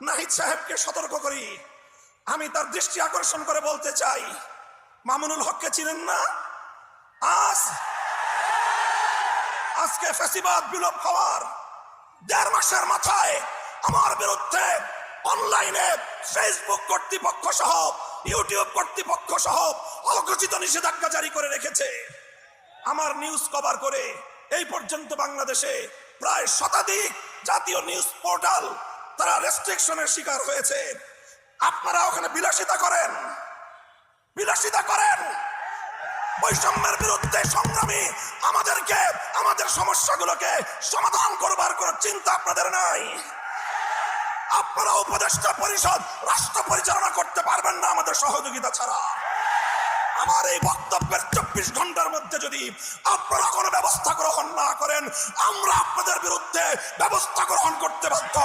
নাহিদ সাহেবকে সতর্ক করি। আমি তার দৃষ্টি আকর্ষণ করে বলতে চাই, মামুনুল হককে চিনেন না? আজকে ফ্যাসিবাদ বিলোপ হওয়ার 1.5 মাসের মাথায় আমার বিরুদ্ধে অনলাইনে ফেসবুক কর্তৃপক্ষ সহ ইউটিউব কর্তৃপক্ষ সহ অঘোষিত নিষেধাজ্ঞা জারি করে রেখেছে। আমার নিউজ কভার করে এই পর্যন্ত বাংলাদেশে প্রায় শতাধিক জাতীয় নিউজ পোর্টাল তারা রেস্ট্রিকশনের শিকার হয়েছে। আপনারা ওখানে বিলাসিতা করেন। বৈষম্যের বিরুদ্ধে সংগ্রামী আমাদেরকে আমাদের সমস্যাগুলোকে সমাধান করবার কোন চিন্তা আপনাদের নাই। আপনারা উপদেষ্টা পরিষদ রাষ্ট্র পরিচালনা করতে পারবেন না আমাদের সহযোগিতা ছাড়া। আমার এই বক্তব্যের 24 ঘন্টার মধ্যে যদি আপনারা কোনো ব্যবস্থা গ্রহণ না করেন, আমরা আপনাদের বিরুদ্ধে ব্যবস্থা গ্রহণ করতে বাধ্য।